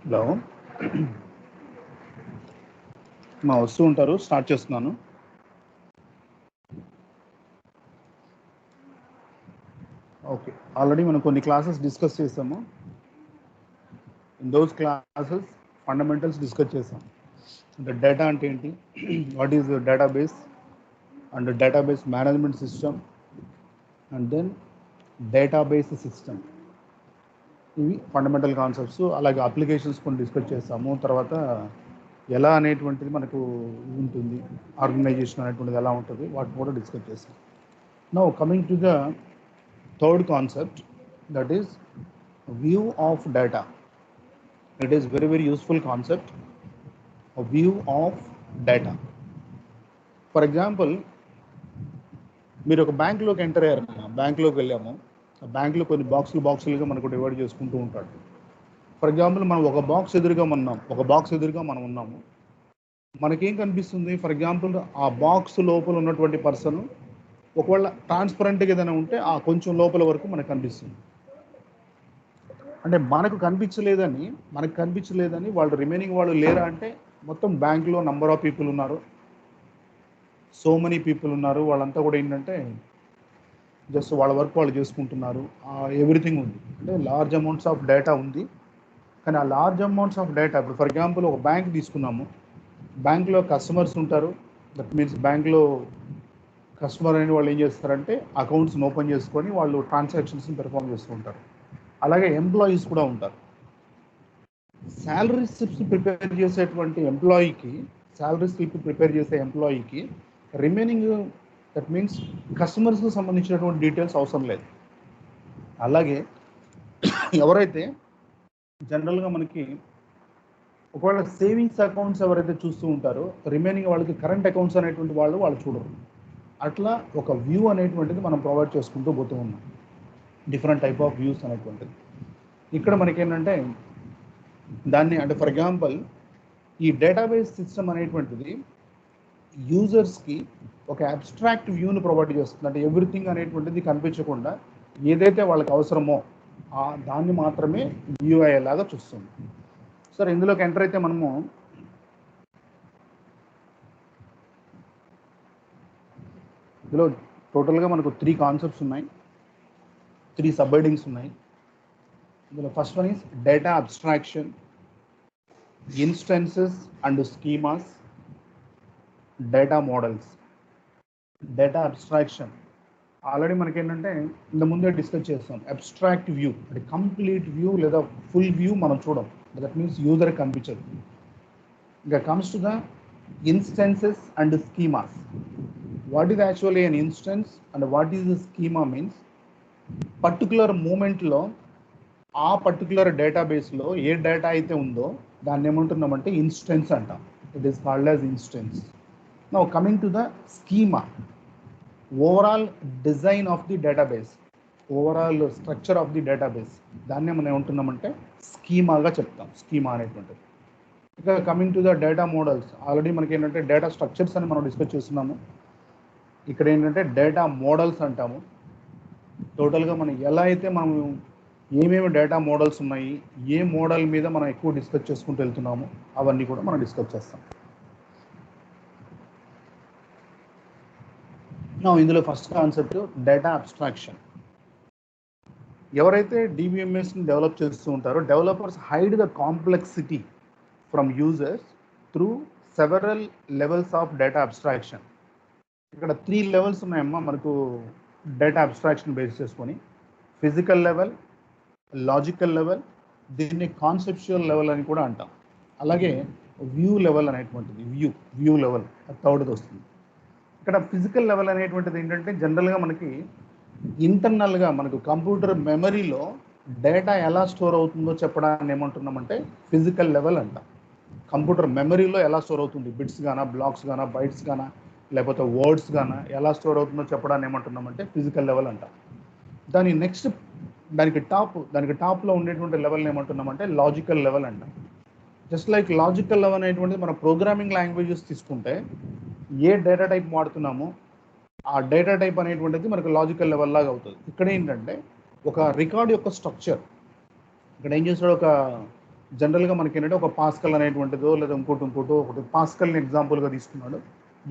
Hello మా వస్తూ ఉంటారు, స్టార్ట్ చేస్తున్నాను. ఓకే, ఆల్రెడీ మనం కొన్ని క్లాసెస్ డిస్కస్ చేసాము. In those classes fundamentals discuss చేసాం. అంటే డేటా అంటే ఏంటి, what is database and database management system, and then database system. ఇవి ఫండమెంటల్ కాన్సెప్ట్స్. అలాగే అప్లికేషన్స్ కొన్ని డిస్కస్ చేస్తాము. తర్వాత ఎలా అనేటువంటిది మనకు ఉంటుంది, ఆర్గనైజేషన్ అనేటువంటిది ఎలా ఉంటుంది, వాటిని కూడా డిస్కస్ చేస్తాం. Now coming to the third concept, that is view of data. It is very very useful concept, a view of data. For example, మీరు ఒక బ్యాంక్లోకి ఎంటర్ అయ్యారు, బ్యాంక్లోకి వెళ్ళాము. ఆ బ్యాంక్లో కొన్ని బాక్సులుగా మనకు డివైడ్ చేసుకుంటూ ఉంటాడు. ఫర్ ఎగ్జాంపుల్, మనం ఒక బాక్స్ ఎదురుగా మనం ఉన్నాము. మనకేం కనిపిస్తుంది? ఫర్ ఎగ్జాంపుల్, ఆ బాక్స్ లోపల ఉన్నటువంటి పర్సన్ ఒకవేళ ట్రాన్స్పరెంట్గా ఏదైనా ఉంటే ఆ కొంచెం లోపల వరకు మనకు కనిపిస్తుంది. అంటే మనకు కనిపించలేదని వాళ్ళు రిమైనింగ్ వాళ్ళు లేరా అంటే, మొత్తం బ్యాంక్లో నంబర్ ఆఫ్ పీపుల్ ఉన్నారు, సో మెనీ పీపుల్ ఉన్నారు. వాళ్ళంతా కూడా ఏంటంటే జస్ట్ వాళ్ళ వర్క్ వాళ్ళు చేసుకుంటున్నారు. ఎవ్రీథింగ్ ఉంది, అంటే లార్జ్ అమౌంట్స్ ఆఫ్ డేటా ఉంది. కానీ ఆ లార్జ్ అమౌంట్స్ ఆఫ్ డేటా, ఇప్పుడు ఫర్ ఎగ్జాంపుల్ ఒక బ్యాంక్ తీసుకున్నాము. బ్యాంక్లో కస్టమర్స్ ఉంటారు. దట్ మీన్స్ బ్యాంక్లో కస్టమర్ అనే వాళ్ళు ఏం చేస్తారంటే అకౌంట్స్ని ఓపెన్ చేసుకొని వాళ్ళు ట్రాన్సాక్షన్స్ని పెర్ఫామ్ చేస్తూ ఉంటారు. అలాగే ఎంప్లాయీస్ కూడా ఉంటారు. శాలరీ స్లిప్స్ ప్రిపేర్ చేసే ఎంప్లాయీకి రిమైనింగ్, దట్ మీన్స్ కస్టమర్స్కి సంబంధించినటువంటి డీటెయిల్స్ అవసరం లేదు. అలాగే ఎవరైతే జనరల్గా మనకి ఒకవేళ సేవింగ్స్ అకౌంట్స్ ఎవరైతే చూస్తూ ఉంటారో, రిమైనింగ్ వాళ్ళకి కరెంట్ అకౌంట్స్ అనేటువంటి వాళ్ళు చూడరు. అట్లా ఒక వ్యూ అనేటువంటిది మనం ప్రొవైడ్ చేసుకుంటూ పోతూ ఉన్నాం. డిఫరెంట్ టైప్ ఆఫ్ వ్యూస్ అనేటువంటిది ఇక్కడ మనకేంటంటే దాన్ని, అంటే ఫర్ ఎగ్జాంపుల్ ఈ డేటాబేస్ సిస్టమ్ అనేటువంటిది యూజర్స్కి ఒక అబ్స్ట్రాక్ట్ వ్యూని ప్రొవైడ్ చేస్తుంది. అంటే ఎవ్రీథింగ్ అనేటువంటిది కనిపించకుండా ఏదైతే వాళ్ళకి అవసరమో దాన్ని మాత్రమే వ్యూ అయ్యేలాగా చూస్తుంది. సరే, ఇందులోకి ఎంటర్ అయితే మనము ఇందులో టోటల్గా మనకు 3 కాన్సెప్ట్స్ ఉన్నాయి, 3 సబ్ హెడింగ్స్ ఉన్నాయి. ఇందులో first one is data abstraction, instances and schemas, data models. Data abstraction already మనకేంటంటే ఇంత ముందే డిస్కస్ చేస్తాం. అబ్స్ట్రాక్ట్ వ్యూ అంటే కంప్లీట్ వ్యూ లేదా ఫుల్ వ్యూ మనం చూడం, దట్ మీన్స్ యూజర్ కనిపించదు. ఇంకా comes to the instances and schemas. What is actually an instance and what is the schema means, particular మూమెంట్లో ఆ పర్టికులర్ డేటాబేస్లో ఏ డేటా అయితే ఉందో దాన్ని ఏమంటున్నామంటే ఇన్స్టెన్స్ అంటాం. It is called as instance. Now coming to the schema, overall design of the database, overall structure of the database, దాన్నే మనం ఏమంటున్నామంటే స్కీమాగా చెప్తాం, స్కీమా అనేటువంటిది. ఇక coming to the data models, already మనకి ఏంటంటే డేటా స్ట్రక్చర్స్ అని మనం డిస్కస్ చేస్తున్నాము. ఇక్కడ ఏంటంటే డేటా మోడల్స్ అంటాము. టోటల్గా మనం ఎలా అయితే మనం ఏమేమి డేటా మోడల్స్ ఉన్నాయి, ఏ మోడల్ మీద మనం ఎక్కువ డిస్కస్ చేసుకుంటూ వెళ్తున్నామో అవన్నీ కూడా మనం డిస్కస్ చేస్తాం. ఇందులో ఫస్ట్ కాన్సెప్ట్ డేటా అబ్స్ట్రాక్షన్. ఎవరైతే డిబిఎంఎస్ని డెవలప్ చేస్తూ ఉంటారో, developers hide the complexity from users through several levels of data abstraction. ఇక్కడ 3 లెవెల్స్ ఉన్నాయమ్మా మనకు డేటా అబ్స్ట్రాక్షన్ బేస్ చేసుకొని. ఫిజికల్ లెవెల్, లాజికల్ లెవెల్, దీన్ని కాన్సెప్చువల్ లెవెల్ అని కూడా అంటాం. అలాగే వ్యూ లెవెల్ అనేటువంటిది, వ్యూ లెవెల్ థర్డ్ది వస్తుంది. ఇక్కడ ఫిజికల్ లెవెల్ అనేటువంటిది ఏంటంటే జనరల్గా మనకి ఇంటర్నల్గా మనకు కంప్యూటర్ మెమరీలో డేటా ఎలా స్టోర్ అవుతుందో చెప్పడాన్ని ఏమంటున్నామంటే ఫిజికల్ లెవెల్ అంటాం. కంప్యూటర్ మెమరీలో ఎలా స్టోర్ అవుతుంది, బిట్స్ గానా, బ్లాక్స్ గానా, బైట్స్ గానా, లేకపోతే వర్డ్స్ గానా ఎలా స్టోర్ అవుతుందో చెప్పడాన్ని ఏమంటున్నామంటే ఫిజికల్ లెవెల్ అంటాం. దాని నెక్స్ట్ దానికి టాప్లో ఉండేటువంటి లెవెల్ని ఏమంటున్నామంటే లాజికల్ లెవెల్ అంటాం. జస్ట్ లైక్ లాజికల్ లెవెల్ అనేటువంటిది మన ప్రోగ్రామింగ్ లాంగ్వేజెస్ తీసుకుంటే ఏ డేటా టైప్ వాడుతున్నామో ఆ డేటా టైప్ అనేటువంటిది మనకు లాజికల్ లెవెల్ లాగా అవుతుంది. ఇక్కడ ఏంటంటే ఒక రికార్డ్ యొక్క స్ట్రక్చర్, ఇక్కడ ఏం చేస్తాడు, ఒక జనరల్గా మనకి ఏంటంటే ఒక పాస్కల్ అనేటువంటిదో లేదా ఇంకోటో ఒకటి పాస్కల్ని ఎగ్జాంపుల్గా తీసుకున్నాడు.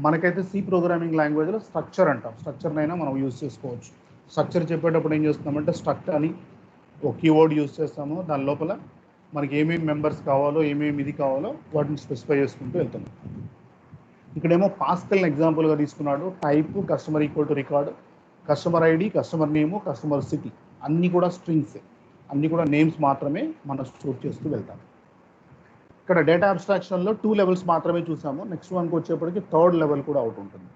మనకైతే సి ప్రోగ్రామింగ్ లాంగ్వేజ్లో స్ట్రక్చర్ అంటాం. స్ట్రక్చర్నైనా మనం యూజ్ చేసుకోవచ్చు. స్ట్రక్చర్ చెప్పేటప్పుడు ఏం చేస్తున్నామంటే స్ట్రక్ట్ అని ఒక కీవర్డ్ యూజ్ చేస్తాము. దాని లోపల మనకి ఏమేమి మెంబర్స్ కావాలో ఏమేమి ఇది కావాలో వాటిని స్పెసిఫై చేసుకుంటూ వెళ్తున్నాం. ఇక్కడేమో పాస్కల్ని ఎగ్జాంపుల్గా తీసుకున్నాడు. Type customer equal to record, customer ID, customer name, customer city అన్నీ కూడా స్ట్రింగ్స్, అన్నీ కూడా నేమ్స్ మాత్రమే మనం స్టోర్ చేస్తూ వెళ్తాం. ఇక్కడ డేటా అబ్స్ట్రాక్షన్లో 2 లెవెల్స్ మాత్రమే చూసాము. నెక్స్ట్ వన్కి వచ్చేప్పటికి 3rd లెవెల్ కూడా అవుట్ ఉంటుంది.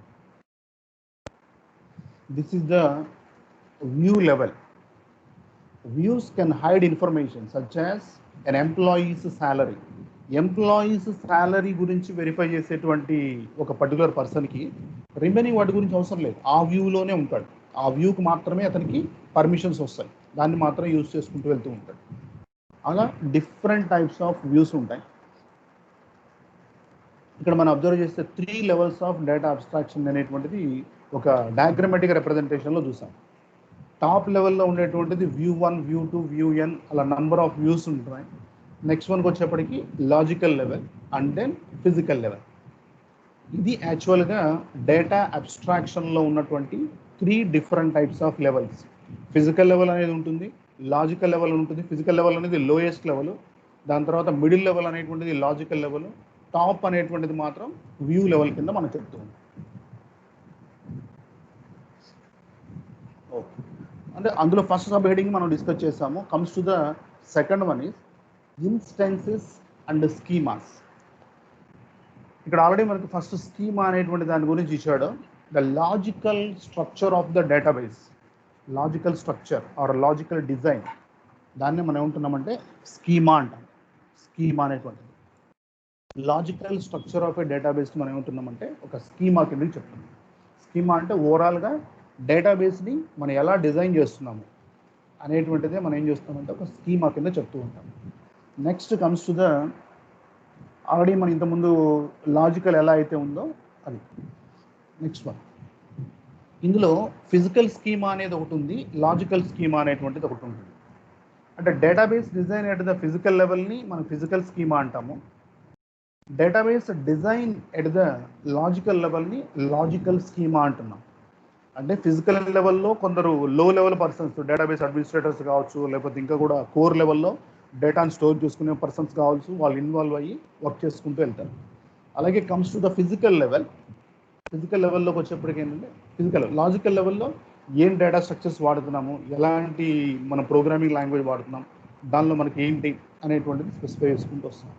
This is the view level. Views can hide information such as N employees salary. Employees salary గురించి వెరిఫై చేసేటువంటి ఒక పర్టికులర్ పర్సన్కి రిమైనింగ్ వాటి గురించి అవసరం లేదు. ఆ వ్యూలోనే ఉంటాడు. ఆ వ్యూకి మాత్రమే అతనికి పర్మిషన్స్ వస్తాయి. దాన్ని మాత్రమే యూజ్ చేసుకుంటూ వెళ్తూ ఉంటాడు. అలా డిఫరెంట్ టైప్స్ ఆఫ్ వ్యూస్ ఉంటాయి. ఇక్కడ మనం అబ్జర్వ్ చేస్తే 3 లెవెల్స్ ఆఫ్ డేటా అబ్స్ట్రాక్షన్ అనేటువంటిది ఒక డయాగ్రమాటిక్ రిప్రజెంటేషన్లో చూసాం. టాప్ లెవెల్లో ఉండేటువంటిది వ్యూ 1, వ్యూ 2, వ్యూ ఎన్ అలా నంబర్ ఆఫ్ వ్యూస్ ఉంటాయి. నెక్స్ట్ వన్కి వచ్చేప్పటికి logical level and then physical level. ఇది యాక్చువల్గా డేటా అబ్స్ట్రాక్షన్లో ఉన్నటువంటి 3 different types of levels. Physical level అనేది ఉంటుంది, లాజికల్ లెవెల్ ఉంటుంది. ఫిజికల్ లెవెల్ అనేది లోయెస్ట్ లెవెల్. దాని తర్వాత మిడిల్ లెవెల్ అనేటువంటిది లాజికల్ లెవెల్. టాప్ అనేటువంటిది మాత్రం వ్యూ లెవెల్ కింద మనం చెప్తూ ఉంటాం. ఓకే, అంటే అందులో ఫస్ట్ సబ్ హెడింగ్ మనం డిస్కస్ చేసాము. Comes to the second one is instances and schemas. ఇక్కడ ఆల్రెడీ మనకి ఫస్ట్ స్కీమా అనేటువంటి దాని గురించి ఇచ్చాడు. The logical structure of the database, logical structure or logical design, దాన్ని మనం ఏమంటున్నామంటే స్కీమా అంటాం. స్కీమా అనేటువంటిది లాజికల్ స్ట్రక్చర్ ఆఫ్ ఏ డేటాబేస్ని మనం ఏమంటున్నామంటే ఒక స్కీమా కింద చెప్తున్నాం. స్కీమా అంటే ఓవరాల్గా డేటాబేస్ని మనం ఎలా డిజైన్ చేస్తున్నాము అనేటువంటిదే మనం ఏం చేస్తామంటే ఒక స్కీమా కింద చెప్తూ ఉంటాం. Next comes to the already మనం ఇంతకుముందు లాజికల్ ఎలా అయితే ఉందో అది నెక్స్ట్ వన్. ఇందులో ఫిజికల్ స్కీమా అనేది ఒకటి ఉంది, లాజికల్ స్కీమా అనేటువంటిది ఒకటి ఉంటుంది. అంటే database design at the physical లెవెల్ని మనం ఫిజికల్ స్కీమా అంటాము. Database design at the logical లెవెల్ని లాజికల్ స్కీమా అంటున్నాం. అంటే ఫిజికల్ లెవెల్లో కొందరు లో లెవెల్ పర్సన్స్, డేటాబేస్ అడ్మినిస్ట్రేటర్స్ కావచ్చు, లేకపోతే ఇంకా కూడా కోర్ లెవెల్లో డేటాను స్టోర్ చేసుకునే పర్సన్స్ కావచ్చు, వాళ్ళు ఇన్వాల్వ్ అయ్యి వర్క్ చేసుకుంటూ వెళ్తారు. అలాగే comes to the physical level. Physical లెవెల్లోకి వచ్చేప్పటికి ఏంటంటే ఫిజికల్ లాజికల్ లెవెల్లో ఏం డేటా స్ట్రక్చర్స్ వాడుతున్నాము, ఎలాంటి మన ప్రోగ్రామింగ్ లాంగ్వేజ్ వాడుతున్నాం, దానిలో మనకి ఏంటి అనేటువంటిది స్పెసిఫై చేసుకుంటూ వస్తాం.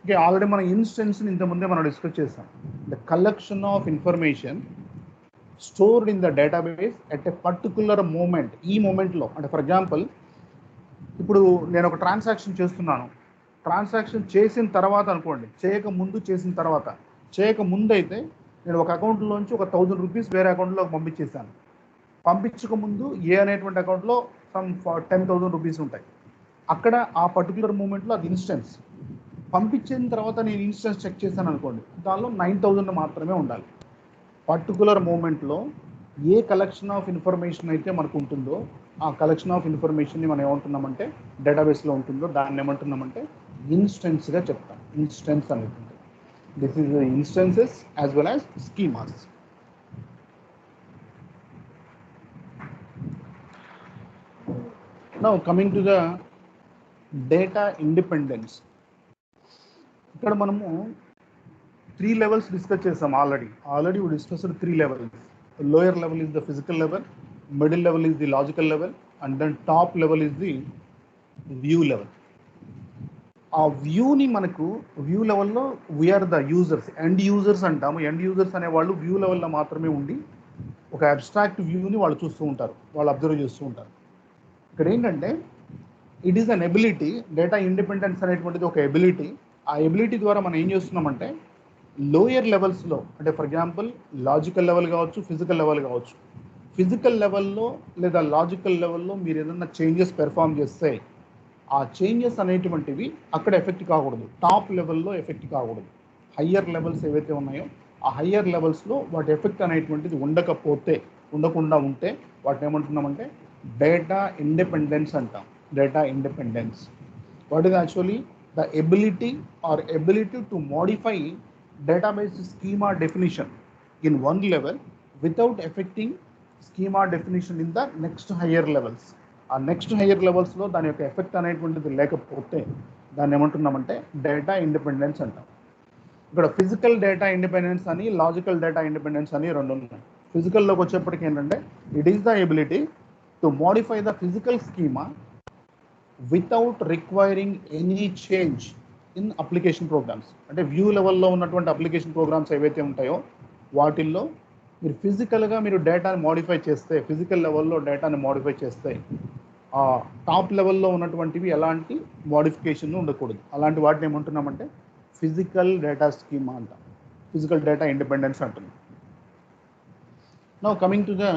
ఓకే, ఆల్రెడీ మన ఇన్స్టెన్స్ని ఇంతకుముందే మనం డిస్కస్ చేస్తాం. The collection of information stored in the database at a particular moment. ఈ మూమెంట్లో అంటే ఫర్ ఎగ్జాంపుల్ ఇప్పుడు నేను ఒక ట్రాన్సాక్షన్ చేస్తున్నాను. ట్రాన్సాక్షన్ చేసిన తర్వాత అనుకోండి, చేయకముందు చేసిన తర్వాత. చేయకముందు అయితే నేను ఒక అకౌంట్లోంచి ఒక 1000 రూపీస్ వేరే అకౌంట్లోకి పంపించేసాను. పంపించకముందు ఏ అనేటువంటి అకౌంట్లో సమ్ 10,000 రూపీస్ ఉంటాయి. అక్కడ ఆ పర్టికులర్ మూమెంట్లో అది ఇన్స్టెన్స్. పంపించిన తర్వాత నేను ఇన్స్టెన్స్ చెక్ చేశాను అనుకోండి, దానిలో 9,000 మాత్రమే ఉండాలి. పర్టికులర్ మూమెంట్లో ఏ కలెక్షన్ ఆఫ్ ఇన్ఫర్మేషన్ అయితే మనకు ఉంటుందో ఆ కలెక్షన్ ఆఫ్ ఇన్ఫర్మేషన్ని మనం ఏమంటున్నామంటే డేటాబేస్లో ఉంటుందో దాన్ని ఏమంటున్నామంటే ఇన్స్టెన్స్గా చెప్తాం. ఇన్స్టెన్స్ అనేది this is instances as well as schemas. Now coming to the data independence. ఇక్కడ మనము 3 levels డిస్కస్ చేసాం. Already we discussed 3 levels. The lower level is the physical level, middle level is the logical level, and then top level is the view level. ఆ వ్యూని మనకు view లెవెల్లో we are the users, end users అంటాము. End users అనేవాళ్ళు view లెవెల్లో మాత్రమే ఉండి ఒక అబ్స్ట్రాక్ట్ వ్యూని వాళ్ళు చూస్తూ ఉంటారు, వాళ్ళు అబ్జర్వ్ చేస్తూ ఉంటారు. ఇక్కడ ఏంటంటే it is an ability. Data independence అనేటువంటిది ఒక ఎబిలిటీ. ఆ ఎబిలిటీ ద్వారా మనం ఏం చేస్తున్నామంటే లోయర్ లెవెల్స్లో అంటే ఫర్ ఎగ్జాంపుల్ లాజికల్ లెవెల్ కావచ్చు, ఫిజికల్ లెవెల్ కావచ్చు. ఫిజికల్ లెవెల్లో లేదా లాజికల్ లెవెల్లో మీరు ఏదైనా చేంజెస్ పెర్ఫామ్ చేస్తే ఆ చేంజెస్ అనేటువంటివి అక్కడ ఎఫెక్ట్ కాకూడదు, టాప్ లెవెల్లో ఎఫెక్ట్ కాకూడదు. హయ్యర్ లెవెల్స్ ఏవైతే ఉన్నాయో ఆ హయ్యర్ లెవెల్స్లో వాటి ఎఫెక్ట్ అనేటువంటిది ఉండకుండా ఉంటే వాటిని ఏమంటున్నామంటే డేటా ఇండిపెండెన్స్ అంటాం. Data independence what is actually the ability to modify database schema definition in one level without affecting schema definition in the next higher levels. ఆ నెక్స్ట్ హయ్యర్ లెవెల్స్లో దాని యొక్క ఎఫెక్ట్ అనేటువంటిది లేకపోతే దాన్ని ఏమంటున్నామంటే డేటా ఇండిపెండెన్స్ అంటాం. ఇక్కడ ఫిజికల్ డేటా ఇండిపెండెన్స్ అని లాజికల్ డేటా ఇండిపెండెన్స్ అని రెండు ఉన్నాయి. ఫిజికల్లోకి వచ్చేప్పటికి ఏంటంటే it is the ability to modify the physical schema without requiring any change in application programmes. అంటే వ్యూ లెవెల్లో ఉన్నటువంటి అప్లికేషన్ ప్రోగ్రామ్స్ ఏవైతే ఉంటాయో వాటిల్లో మీరు ఫిజికల్గా మీరు డేటాని మోడిఫై చేస్తే, ఫిజికల్ లెవెల్లో డేటాని మోడిఫై చేస్తే ఆ టాప్ లెవెల్లో ఉన్నటువంటివి ఎలాంటి మోడిఫికేషన్ ఉండకూడదు. అలాంటి వాటిని ఏమంటున్నామంటే ఫిజికల్ డేటా స్కీమా అంటాం, ఫిజికల్ డేటా ఇండిపెండెన్స్ అంటున్నాం. Now coming to the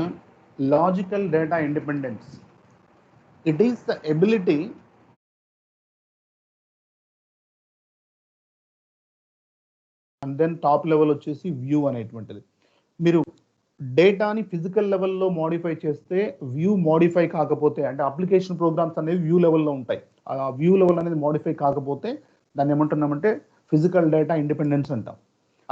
logical data independence, it is the ability and then top level వచ్చేసి వ్యూ అనేటువంటిది. మీరు డేటాని ఫిజికల్ లెవెల్లో మోడిఫై చేస్తే వ్యూ మోడిఫై కాకపోతే, అంటే అప్లికేషన్ ప్రోగ్రామ్స్ అనేవి వ్యూ లెవెల్లో ఉంటాయి, ఆ వ్యూ లెవెల్ అనేది మోడిఫై కాకపోతే దాన్ని ఏమంటున్నామంటే ఫిజికల్ డేటా ఇండిపెండెన్స్ అంటాం.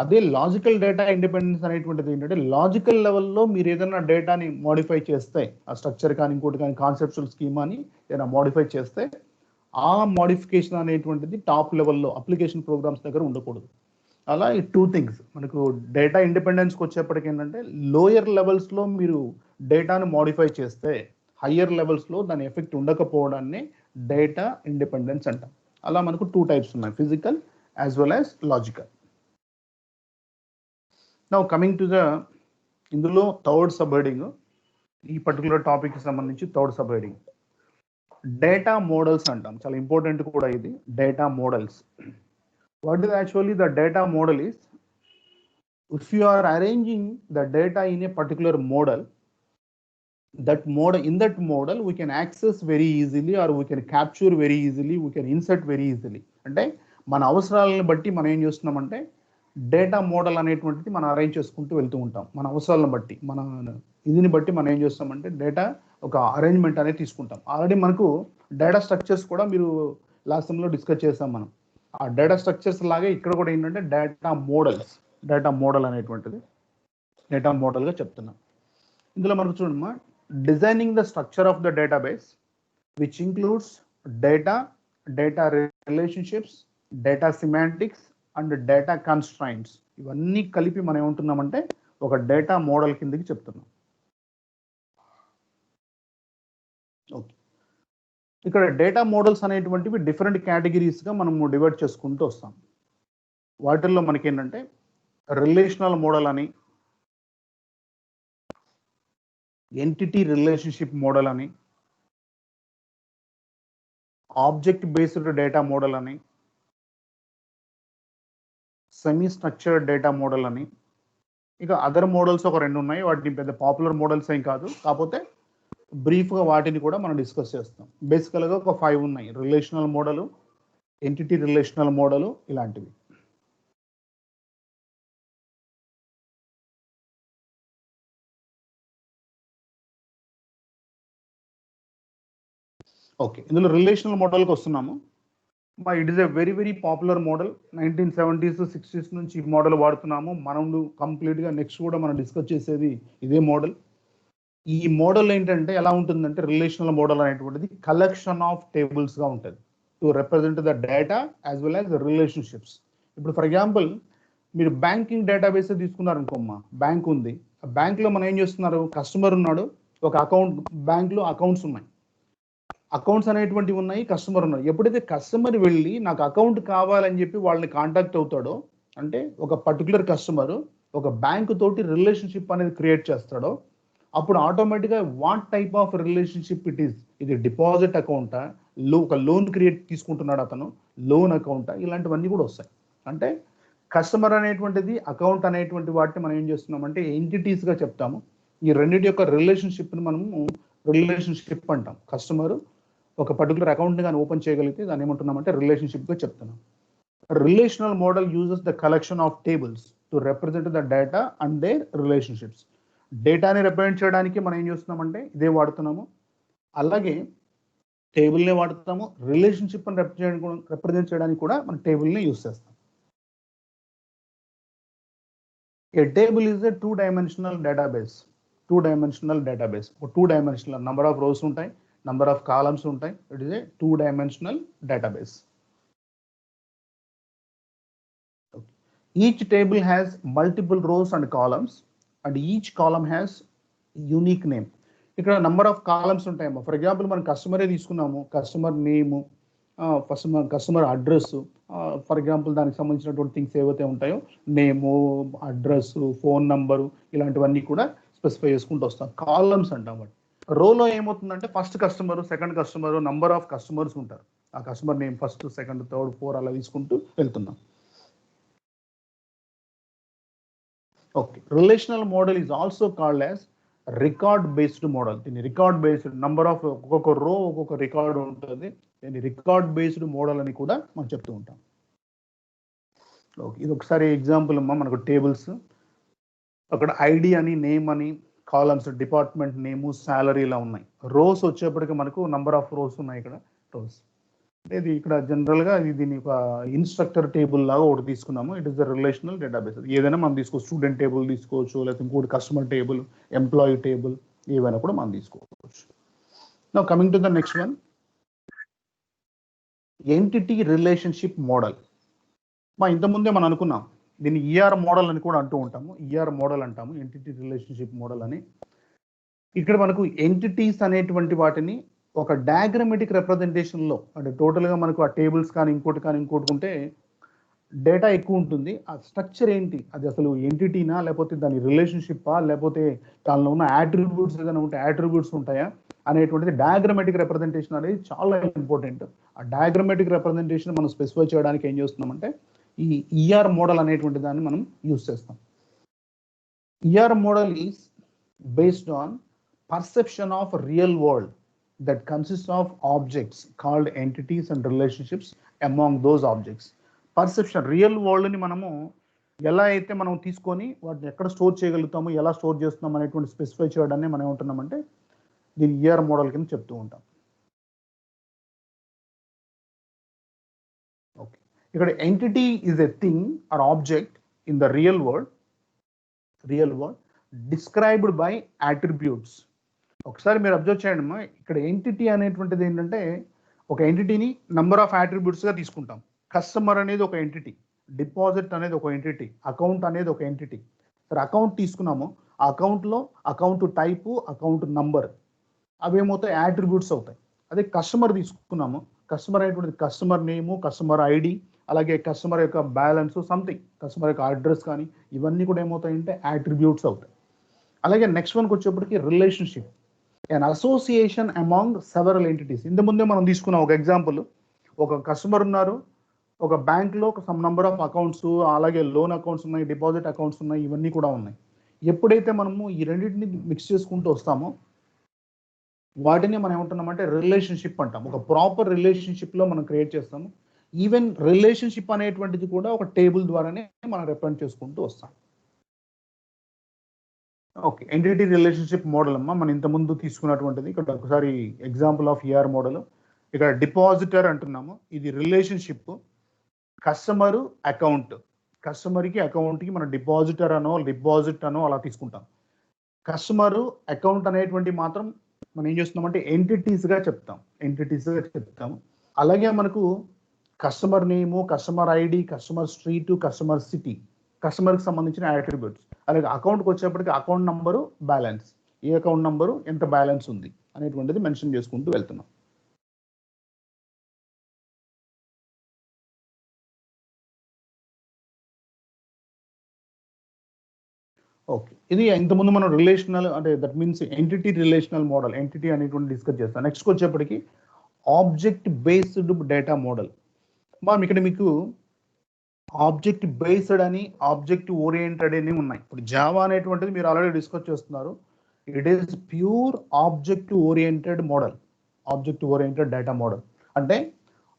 అదే లాజికల్ డేటా ఇండిపెండెన్స్ అనేటువంటిది ఏంటంటే లాజికల్ లెవెల్లో మీరు ఏదైనా డేటాని మోడిఫై చేస్తే, ఆ స్ట్రక్చర్ కానీ ఇంకోటి కానీ కాన్సెప్చువల్ స్కీమాని ఏదైనా మోడిఫై చేస్తే ఆ మోడిఫికేషన్ అనేటువంటిది టాప్ లెవెల్లో అప్లికేషన్ ప్రోగ్రామ్స్ దగ్గర ఉండకూడదు. అలా ఈ టూ థింగ్స్ మనకు డేటా ఇండిపెండెన్స్కి వచ్చేప్పటికి ఏంటంటే లోయర్ లెవెల్స్లో మీరు డేటాను మోడిఫై చేస్తే హయ్యర్ లెవెల్స్లో దాని ఎఫెక్ట్ ఉండకపోవడాన్ని డేటా ఇండిపెండెన్స్ అంటాం. అలా మనకు టూ టైప్స్ ఉన్నాయి, physical as well as logical. Now coming to the ఇందులో థర్డ్ సబ్ హెడింగ్, ఈ పర్టికులర్ టాపిక్కి సంబంధించి third sub heading data models అంటాం. చాలా ఇంపార్టెంట్ కూడా ఇది, data models. What is actually the data model is, if you are arranging the data in a particular model, in that model we can access very easily or we can capture very easily, we can insert very easily. అంటే మన అవసరాలను బట్టి మనం ఏం చేస్తున్నామంటే data model అనేటువంటిది మనం arrange చేసుకుంటూ వెళ్తూ ఉంటాం. మన అవసరాలను బట్టి, మన ఇదిని బట్టి మనం ఏం చేస్తామంటే డేటా ఒక అరేంజ్మెంట్ అనేది తీసుకుంటాం. ఆల్రెడీ మనకు డేటా స్ట్రక్చర్స్ కూడా మీరు లాస్ట్ టైంలో డిస్కస్ చేసాం మనం. ఆ డేటా స్ట్రక్చర్స్ లాగే ఇక్కడ కూడా ఏంటంటే డేటా మోడల్స్, డేటా మోడల్ అనేటువంటిది డేటా మోడల్గా చెప్తున్నాం. ఇందులో మనకు చూడమ్మా, designing the structure of the database which includes data, data relationships, data semantics and data constraints, ఇవన్నీ కలిపి మనం ఏమంటున్నామంటే ఒక డేటా మోడల్ కిందకి చెప్తున్నాం. ఓకే, ఇక్కడ డేటా మోడల్స్ అనేటువంటివి డిఫరెంట్ కేటగిరీస్గా మనము డివైడ్ చేసుకుంటూ వస్తాం. వాటిల్లో మనకి ఏంటంటే రిలేషనల్ మోడల్ అని, ఎంటిటీ రిలేషన్షిప్ మోడల్ అని, ఆబ్జెక్ట్ బేస్డ్ డేటా మోడల్ అని, సెమీ స్ట్రక్చర్డ్ డేటా మోడల్ అని, ఇక అదర్ మోడల్స్ ఒక రెండు ఉన్నాయి. వాటిని పెద్ద పాపులర్ మోడల్స్ ఏం కాదు, కాకపోతే బ్రీఫ్గా వాటిని కూడా మనం డిస్కస్ చేస్తాం. బేసికల్గా ఒక 5 ఉన్నాయి, relational model, entity relational model, ఇలాంటివి. ఓకే, ఇందులో రిలేషనల్ మోడల్కి వస్తున్నాము. It is a very very popular model. 1970s 60s నుంచి ఈ మోడల్ వాడుతున్నాము మనం కంప్లీట్గా. నెక్స్ట్ కూడా మనం డిస్కస్ చేసేది ఇదే మోడల్. ఈ మోడల్ ఏంటంటే ఎలా ఉంటుందంటే రిలేషనల్ మోడల్ అనేటువంటిది కలెక్షన్ ఆఫ్ టేబుల్స్గా ఉంటుంది to represent the data as well as relationships. ఇప్పుడు ఫర్ ఎగ్జాంపుల్ మీరు బ్యాంకింగ్ డేటాబేస్ తీసుకున్నారు అనుకోమ్మా, బ్యాంక్ ఉంది, ఆ బ్యాంక్లో మనం ఏం చేస్తున్నారు, కస్టమర్ ఉన్నాడు, ఒక అకౌంట్, బ్యాంక్లో అకౌంట్స్ ఉన్నాయి, అకౌంట్స్ అనేటువంటివి ఉన్నాయి, కస్టమర్ ఉన్నాడు. ఎప్పుడైతే కస్టమర్ వెళ్ళి నాకు అకౌంట్ కావాలని చెప్పి వాళ్ళని కాంటాక్ట్ అవుతాడో, అంటే ఒక పర్టికులర్ కస్టమర్ ఒక బ్యాంక్ తోటి రిలేషన్షిప్ అనేది క్రియేట్ చేస్తాడో, అప్పుడు ఆటోమేటిక్గా what type of relationship it is, ఇది డిపాజిట్ అకౌంటా, ఒక లోన్ క్రియేట్ తీసుకుంటున్నాడు అతను, లోన్ అకౌంటా, ఇలాంటివన్నీ కూడా వస్తాయి. అంటే కస్టమర్ అనేటువంటిది, అకౌంట్ అనేటువంటి వాటిని మనం ఏం చేస్తున్నామంటే ఎంటిటీస్గా చెప్తాము. ఈ రెండింటి యొక్క రిలేషన్షిప్ని మనము రిలేషన్షిప్ అంటాం. కస్టమర్ ఒక పర్టికులర్ అకౌంట్ని కానీ ఓపెన్ చేయగలిగితే దాన్ని ఏమంటున్నామంటే రిలేషన్షిప్గా చెప్తున్నాం. Relational model uses the collection of tables to represent the data and their relationships. డేటాని రిప్రజెంట్ చేయడానికి మనం ఏం చేస్తున్నామంటే ఇదే వాడుతున్నాము. అలాగే టేబుల్నే వాడతాము, రిలేషన్షిప్ అని రిప్రజెంట్ చేయడానికి కూడా మనం టేబుల్ని యూస్ చేస్తాం. A table is a two-dimensional database. Two-dimensional database. Two-dimensional number of rows ఉంటాయి, number of columns ఉంటాయి. It is a two-dimensional database. Okay. Each table has multiple rows and columns, and each column has unique name. ఇక్కడ number of columns ఉంటాయమ్మా. For example మనం కస్టమరే తీసుకున్నాము, customer name, first మన customer address, for example దానికి సంబంధించినటువంటి things ఏవైతే ఉంటాయో నేము, అడ్రస్, ఫోన్ నంబరు, ఇలాంటివన్నీ కూడా స్పెసిఫై చేసుకుంటూ వస్తాం. కాలమ్స్ అంటాం. బట్ రోలో ఏమవుతుందంటే first customer, second customer, number of customers ఉంటారు. ఆ customer name first, second, third, 4 అలా తీసుకుంటూ వెళ్తున్నాం. Okay, relational model is also called as record based model. దీన్ని రికార్డ్ బేస్డ్, నంబర్ ఆఫ్ ఒక్కొక్క రో ఒక్కొక్క రికార్డ్ ఉంటుంది. దీన్ని రికార్డ్ బేస్డ్ మోడల్ అని కూడా మనం చెప్తూ ఉంటాం. ఓకే, ఇది ఒకసారి ఎగ్జాంపుల్ అమ్మా. మనకు టేబుల్స్, అక్కడ ఐడి అని, నేమ్ అని, కాలమ్స్ డిపార్ట్మెంట్ నేము, శాలరీ ఇలా ఉన్నాయి. రోస్ వచ్చేప్పటికి మనకు నంబర్ ఆఫ్ రోస్ ఉన్నాయి. ఇక్కడ రోస్ ఇది ఇక్కడ జనరల్గా దీన్ని ఒక ఇన్స్ట్రక్టర్ టేబుల్ లాగా ఒకటి తీసుకున్నాము. It is the relational database. ఏదైనా మనం తీసుకోవచ్చు, స్టూడెంట్ టేబుల్ తీసుకోవచ్చు, లేకపోతే ఇంకోటి కస్టమర్ టేబుల్, ఎంప్లాయీ టేబుల్, ఏవైనా కూడా మనం తీసుకోవచ్చు. Now coming to the next one, entity relationship model. ఇంతకుముందే మనం అనుకున్నాం దీన్ని ఈఆర్ మోడల్ అని కూడా అంటూ ఉంటాము. ఈఆర్ మోడల్ అంటాము, ఎంటిటీ రిలేషన్షిప్ మోడల్ అని. ఇక్కడ మనకు ఎంటిటీస్ అనేటువంటి వాటిని ఒక డయాగ్రమెటిక్ రిప్రజెంటేషన్లో, అంటే టోటల్గా మనకు ఆ టేబుల్స్ కానీ ఇంకోటి ఉంటే డేటా ఎక్కువ ఉంటుంది. ఆ స్ట్రక్చర్ ఏంటి, అది అసలు ఎంటిటీనా, లేకపోతే దాని రిలేషన్షిప్పా, లేకపోతే దానిలో ఉన్న యాట్రిబ్యూట్స్ ఏదైనా ఉంటే యాట్రిబ్యూట్స్ ఉంటాయా అనేటువంటిది డయాగ్రమెటిక్ రిప్రజెంటేషన్ అనేది చాలా ఇంపార్టెంట్. ఆ డయాగ్రమెటిక్ రిప్రజెంటేషన్ మనం స్పెసిఫై చేయడానికి ఏం చేస్తున్నామంటే ఈ ఈఆర్ మోడల్ అనేటువంటి దాన్ని మనం యూస్ చేస్తాం. ER model is based on perception of real world that consists of objects called entities and relationships among those objects. Perception, real వరల్డ్ని మనము ఎలా అయితే మనం తీసుకొని వాటిని ఎక్కడ స్టోర్ చేయగలుగుతాము, ఎలా స్టోర్ చేస్తున్నాం అనేటువంటి స్పెసిఫై చేయడాన్ని మనం ఏమంటున్నామంటే దీని ఈఆర్ మోడల్ కింద చెప్తూ ఉంటాం. ఓకే, ఇక్కడ entity is a thing or object in the real world described by attributes. ఒకసారి మీరు అబ్జర్వ్ చేయండి అమ్మా. ఇక్కడ ఎంటిటీ అనేటువంటిది ఏంటంటే ఒక ఎంటిటీని నంబర్ ఆఫ్ అట్రిబ్యూట్స్గా తీసుకుంటాం. కస్టమర్ అనేది ఒక ఎంటిటీ, డిపాజిట్ అనేది ఒక ఎంటిటీ, అకౌంట్ అనేది ఒక ఎంటిటీ. సరే, అకౌంట్ తీసుకున్నాము, ఆ అకౌంట్లో అకౌంట్ టైపు, అకౌంట్ నంబర్ అవేమవుతాయి, యాట్రిబ్యూట్స్ అవుతాయి. అదే కస్టమర్ తీసుకున్నాము, కస్టమర్ అనేటువంటిది కస్టమర్ నేము, కస్టమర్ ఐడి, అలాగే కస్టమర్ యొక్క బ్యాలెన్స్, సంథింగ్ కస్టమర్ యొక్క అడ్రస్ కానీ ఇవన్నీ కూడా ఏమవుతాయంటే యాట్రిబ్యూట్స్ అవుతాయి. అలాగే నెక్స్ట్ వన్కి వచ్చేప్పటికి relationship, an association among several entities. ఇంత ముందే మనం తీసుకున్నాం ఒక ఎగ్జాంపుల్. ఒక కస్టమర్ ఉన్నారు, ఒక బ్యాంక్లో సమ్ నంబర్ ఆఫ్ అకౌంట్స్, అలాగే లోన్ అకౌంట్స్ ఉన్నాయి, డిపాజిట్ అకౌంట్స్ ఉన్నాయి, ఇవన్నీ కూడా ఉన్నాయి. ఎప్పుడైతే మనము ఈ రెండింటిని మిక్స్ చేసుకుంటూ వస్తామో వాటిని మనం ఏమంటున్నామంటే రిలేషన్షిప్ అంటాం. ఒక ప్రాపర్ రిలేషన్షిప్లో మనం క్రియేట్ చేస్తాము. ఈవెన్ రిలేషన్షిప్ అనేటువంటిది కూడా ఒక టేబుల్ ద్వారానే మనం రిప్రజెంట్ చేసుకుంటూ వస్తాం. ఓకే, ఎంటిటీ రిలేషన్షిప్ మోడల్ అమ్మా మనం ఇంతకుముందు తీసుకున్నటువంటిది. ఇక్కడ ఒకసారి ఎగ్జాంపుల్ ఆఫ్ ఈఆర్ మోడల్. ఇక్కడ డిపాజిటర్ అంటున్నాము, ఇది రిలేషన్షిప్. కస్టమరు అకౌంట్, కస్టమర్కి అకౌంట్కి మనం డిపాజిటర్ అనో డిపాజిట్ అనో అలా తీసుకుంటాం. కస్టమరు అకౌంట్ అనేటువంటి మాత్రం మనం ఏం చేస్తున్నామంటే ఎంటిటీస్గా చెప్తాము. అలాగే మనకు customer name, customer ID, customer street, customer city, కస్టమర్కి సంబంధించిన అట్రిబ్యూట్స్. అలాగే అకౌంట్కి వచ్చేప్పటికి అకౌంట్ నంబరు, బ్యాలెన్స్, ఏ అకౌంట్ నంబరు, ఎంత బ్యాలెన్స్ ఉంది అనేటువంటిది మెన్షన్ చేసుకుంటూ వెళ్తున్నాం. ఓకే, ఇది ఇంతకుముందు మనం రిలేషనల్ అంటే that means entity relational model, entity అనేటువంటి డిస్కస్ చేస్తాం. నెక్స్ట్ వచ్చేప్పటికి ఆబ్జెక్ట్ బేస్డ్ డేటా మోడల్. ఇక్కడ మీకు ఆబ్జెక్ట్ బేస్డ్ అని, ఆబ్జెక్ట్ ఓరియంటెడ్ అని ఉన్నాయి. ఇప్పుడు జావా అనేటువంటిది మీరు ఆల్రెడీ డిస్కస్ చేస్తున్నారు. It is pure object oriented model, object oriented data model. అంటే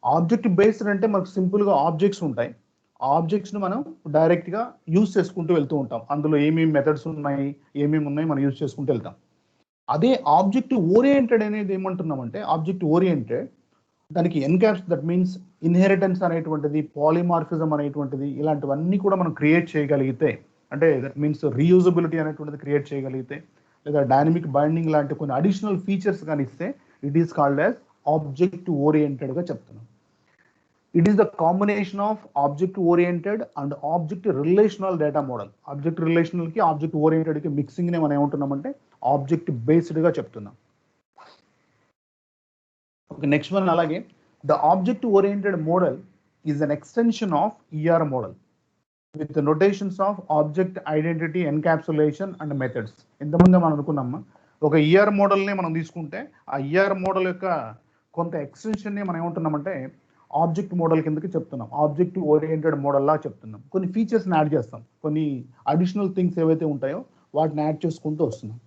ఆబ్జెక్ట్ బేస్డ్ అంటే మనకు సింపుల్గా ఆబ్జెక్ట్స్ ఉంటాయి. ఆబ్జెక్ట్స్ని మనం డైరెక్ట్గా యూజ్ చేసుకుంటూ వెళ్తూ ఉంటాం. అందులో ఏమేమి మెథడ్స్ ఉన్నాయి, ఏమేమి ఉన్నాయి మనం యూజ్ చేసుకుంటూ వెళ్తాం. అదే ఆబ్జెక్ట్ ఓరియంటెడ్ అనేది ఏమంటున్నామంటే ఆబ్జెక్ట్ ఓరియంటెడ్ దానికి ఎన్క్యాప్స్ దట్ మీన్స్ ఇన్హెరిటెన్స్ అనేటువంటిది పాలిమార్ఫిజం అనేటువంటిది ఇలాంటివన్నీ కూడా మనం క్రియేట్ చేయగలిగితే అంటే దట్ మీన్స్ రీయూజబిలిటీ అనేటువంటిది క్రియేట్ చేయగలిగితే లేదా డైనమిక్ బైండింగ్ లాంటి కొన్ని అడిషనల్ ఫీచర్స్ కానీ ఇస్తే it is called as object ఓరియంటెడ్గా చెప్తున్నాం. It is the combination of object oriented and object relational data model. Object రిలేషనల్కి ఆబ్జెక్ట్ ఓరియంటెడ్కి మిక్సింగ్ని మనం ఏమంటున్నామంటే ఆబ్జెక్ట్ బేస్డ్గా చెప్తున్నాం. ఓకే, నెక్స్ట్ వన్ అలాగే the object oriented model is an extension of ER model with notations of object identity encapsulation and methods. ఇంతకుముందే మనం అనుకున్నామా ఒక ఈఆర్ మోడల్ని మనం తీసుకుంటే ఆ ఈఆర్ మోడల్ యొక్క కొంత ఎక్స్టెన్షన్ని మనం ఏమంటున్నామంటే ఆబ్జెక్ట్ మోడల్ కిందకి చెప్తున్నాం, ఆబ్జెక్ట్ ఓరియంటెడ్ మోడల్లా చెప్తున్నాం. కొన్ని ఫీచర్స్ని యాడ్ చేస్తాం, కొన్ని అడిషనల్ థింగ్స్ ఏవైతే ఉంటాయో వాటిని యాడ్ చేసుకుంటూ వస్తున్నాం.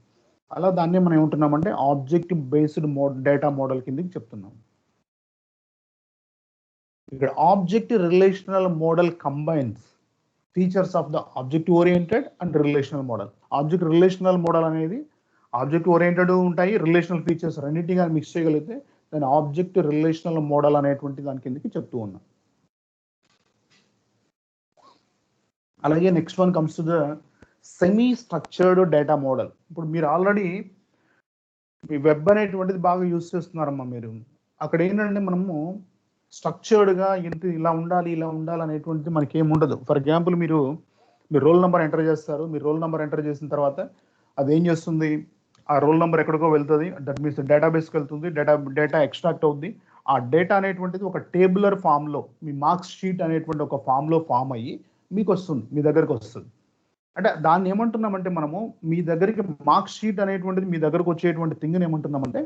అలా దాన్నే మనం ఏమంటున్నామంటే ఆబ్జెక్ట్ బేస్డ్ డేటా మోడల్ కిందకి చెప్తున్నాం. ఇక్కడ object relational model combines features of the object oriented and relational model. Object relational model అనేది ఆబ్జెక్ట్ ఓరియంటెడ్ ఉంటాయి, రిలేషనల్ ఫీచర్స్ రెండింటిగా మిక్స్ చేయగలిగితే దాని ఆబ్జెక్ట్ రిలేషనల్ మోడల్ అనేటువంటి దాని కిందకి చెప్తూ ఉన్నాం. అలాగే next one comes to the semi structured data model. ఇప్పుడు మీరు ఆల్రెడీ మీ వెబ్ అనేటువంటిది బాగా యూజ్ చేస్తున్నారమ్మా మీరు. అక్కడ ఏంటంటే మనము స్ట్రక్చర్డ్గా ఇంత ఇలా ఉండాలి అనేటువంటిది మనకి ఏమి ఉండదు. ఫర్ ఎగ్జాంపుల్ మీరు రోల్ నెంబర్ ఎంటర్ చేస్తారు, మీరు రోల్ నెంబర్ ఎంటర్ చేసిన తర్వాత అది ఏం చేస్తుంది, ఆ రోల్ నెంబర్ ఎక్కడికో వెళ్తుంది, దట్ మీన్స్ డేటాబేస్కి వెళ్తుంది, డేటా ఎక్స్ట్రాక్ట్ అవుద్ది. ఆ డేటా అనేటువంటిది ఒక టేబులర్ ఫామ్లో మీ మార్క్స్ షీట్ అనేటువంటి ఒక ఫామ్లో ఫామ్ అయ్యి మీకు వస్తుంది, మీ దగ్గరకు వస్తుంది. అంటే దాన్ని ఏమంటున్నామంటే మనము మీ దగ్గరికి మార్క్స్ షీట్ అనేటువంటిది మీ దగ్గరకు వచ్చేటువంటి థింగ్ని ఏమంటున్నామంటే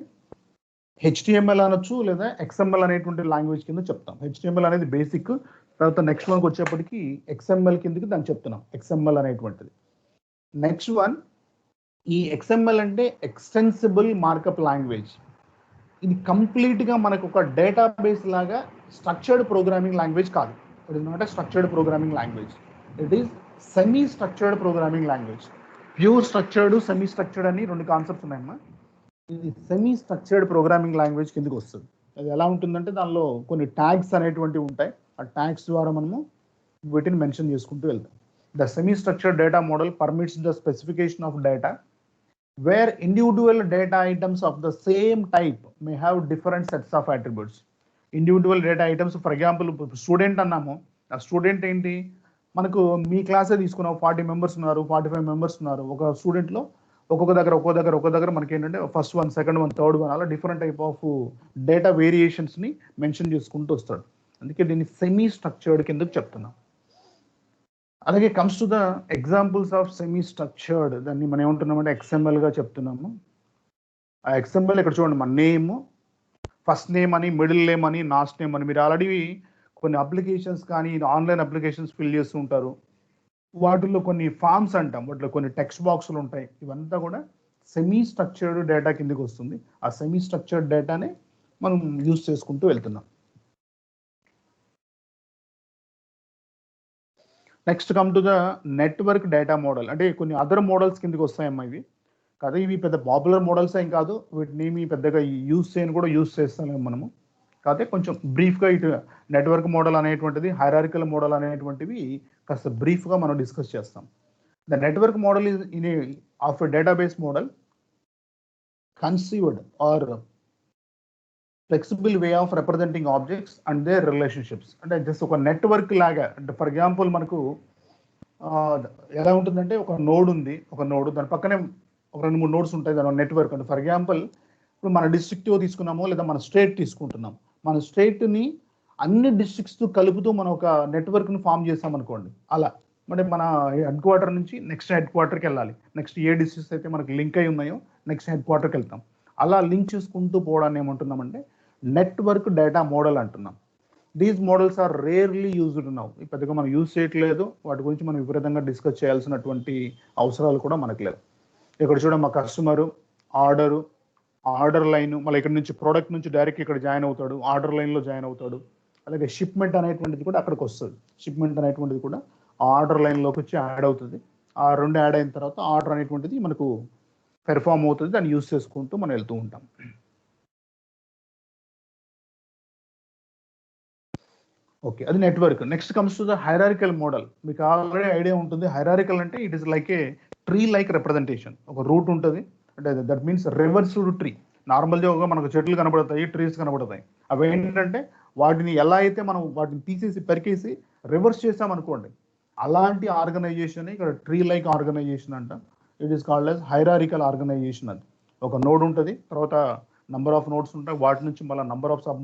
HTML అనొచ్చు లేదా XML అనేటువంటి లాంగ్వేజ్ కింద చెప్తాం. HTML అనేది బేసిక్, తర్వాత నెక్స్ట్ వన్కి వచ్చేప్పటికి XML కిందకి దాన్ని చెప్తున్నాం, XML అనేటువంటిది. నెక్స్ట్ వన్ ఈ XML అంటే ఎక్స్టెన్సిబుల్ మార్కప్ లాంగ్వేజ్. ఇది కంప్లీట్గా మనకు ఒక డేటాబేస్ లాగా స్ట్రక్చర్డ్ ప్రోగ్రామింగ్ లాంగ్వేజ్ కాదు. It is not a structured programming language, it is semi structured programming language. Pure structured, semi structured అని రెండు కాన్సెప్ట్స్ ఉన్నాయమ్మా. ఇది సెమీ స్ట్రక్చర్డ్ ప్రోగ్రామింగ్ లాంగ్వేజ్ కిందకి వస్తుంది. అది ఎలా ఉంటుందంటే దానిలో కొన్ని ట్యాగ్స్ అనేటువంటివి ఉంటాయి, ఆ ట్యాగ్స్ ద్వారా మనము వీటిని మెన్షన్ చేసుకుంటూ వెళ్తాం. The semi structured data model permits the specification of data where individual data items of the same type may have different sets of attributes. Individual data items, for example student అన్నాము, ఆ student ఏంటి మనకు మీ క్లాసే తీసుకున్నాం, 40 members ఉన్నారు, 45 members ఉన్నారు. ఒక స్టూడెంట్లో ఒక్కొక్క దగ్గర మనకి ఏంటంటే first one, second one, third one అలా డిఫరెంట్ టైప్ ఆఫ్ డేటా వేరియేషన్స్ని మెన్షన్ చేసుకుంటూ వస్తాడు. అందుకే దీన్ని సెమీ స్ట్రక్చర్డ్ కిందకి చెప్తున్నాం. అలాగే comes to the examples of semi structured, దాన్ని మనం ఏమంటున్నామంటే XMLగా చెప్తున్నాము. ఆ XML ఇక్కడ చూడండి, మన నేమ్, ఫస్ట్ నేమ్ అని, మిడిల్ నేమ్ అని, లాస్ట్ నేమ్ అని. మీరు ఆల్రెడీ కొన్ని అప్లికేషన్స్ కానీ ఆన్లైన్ అప్లికేషన్స్ ఫిల్ చేస్తూ ఉంటారు, వాటిల్లో కొన్ని ఫామ్స్ అంటాం, వాటిలో కొన్ని టెక్స్ట్ బాక్సులు ఉంటాయి. ఇవంతా కూడా సెమీ స్ట్రక్చర్డ్ డేటా కిందకి వస్తుంది. ఆ సెమీ స్ట్రక్చర్డ్ డేటానే మనం యూజ్ చేసుకుంటూ వెళ్తున్నాం. Next come to the network data model. అంటే కొన్ని అదర్ మోడల్స్ కిందకి వస్తాయమ్మా ఇవి. కదా ఇవి పెద్ద పాపులర్ మోడల్స్ ఏం కాదు, వీటిని మీ పెద్దగా యూజ్ చేయని కూడా యూజ్ చేస్తాం మనము. కాకపోతే కొంచెం బ్రీఫ్గా ఇటు నెట్వర్క్ మోడల్ అనేటువంటిది, హైరార్కికల్ మోడల్ అనేటువంటివి కాస్త బ్రీఫ్గా మనం డిస్కస్ చేస్తాం. The network model is in a of a database model conceived or flexible way of representing objects and their relationships. అంటే జస్ట్ ఒక నెట్వర్క్ లాగా, అంటే ఫర్ ఎగ్జాంపుల్ మనకు ఎలా ఉంటుందంటే ఒక నోడ్ ఉంది, ఒక నోడ్ దాని పక్కనే ఒక 2-3 నోడ్స్ ఉంటాయి, దాని నెట్వర్క్. అంటే ఫర్ ఎగ్జాంపుల్ ఇప్పుడు మన డిస్ట్రిక్ట్ తీసుకున్నామో లేదా మన స్టేట్ తీసుకుంటున్నాం, మన స్టేట్ని అన్ని డిస్ట్రిక్ట్స్తో కలుపుతూ మనం ఒక నెట్వర్క్ని ఫామ్ చేసామనుకోండి. అలా అంటే మన హెడ్ క్వార్టర్ నుంచి నెక్స్ట్ హెడ్ క్వార్టర్కి వెళ్ళాలి, నెక్స్ట్ ఏ డిస్ట్రిక్ట్స్ అయితే మనకు లింక్ అయి ఉన్నాయో నెక్స్ట్ హెడ్ క్వార్టర్కి వెళ్తాం. అలా లింక్ చేసుకుంటూ పోవడాన్ని ఏమంటున్నామంటే నెట్వర్క్ డేటా మోడల్ అంటున్నాం. These models are rarely used now. పెద్దగా మనం యూజ్ చేయట్లేదు, వాటి గురించి మనం విపరీతంగా డిస్కస్ చేయాల్సినటువంటి అవసరాలు కూడా మనకు లేవు. ఇక్కడ చూడండి, మా కస్టమరు, ఆర్డర్ లైన్, మళ్ళీ ఇక్కడ నుంచి ప్రోడక్ట్ నుంచి డైరెక్ట్ ఇక్కడ జాయిన్ అవుతాడు, ఆర్డర్ లైన్లో జాయిన్ అవుతాడు. అలాగే షిప్మెంట్ అనేటువంటిది కూడా అక్కడికి వస్తుంది, షిప్మెంట్ అనేటువంటిది కూడా ఆర్డర్ లైన్లోకి వచ్చి యాడ్ అవుతుంది. ఆ రెండు యాడ్ అయిన తర్వాత ఆర్డర్ అనేటువంటిది మనకు పెర్ఫామ్ అవుతుంది, దాన్ని యూస్ చేసుకుంటూ మనం వెళ్తూ ఉంటాం. ఓకే, అది network. Next comes to the hierarchical model. మీకు ఆల్రెడీ ఐడియా ఉంటుంది, హైరారికల్ అంటే it is like A tree like representation. ఒక రూట్ ఉంటుంది, అంటే దట్ మీన్స్ రివర్స్డ్ ట్రీ. నార్మల్గా మనకు చెట్లు కనబడతాయి, ట్రీస్ కనబడతాయి. అవి ఏంటంటే వాటిని ఎలా అయితే మనం వాటిని తీసేసి పెరికేసి రివర్స్ చేసామనుకోండి, అలాంటి ఆర్గనైజేషన్ ఇక్కడ ట్రీ లైక్ ఆర్గనైజేషన్ అంట. It is called as hierarchical organisation. అది ఒక నోడ్ ఉంటుంది, తర్వాత నంబర్ ఆఫ్ నోడ్స్ ఉంటాయి, వాటి నుంచి మళ్ళీ నంబర్ ఆఫ్ సబ్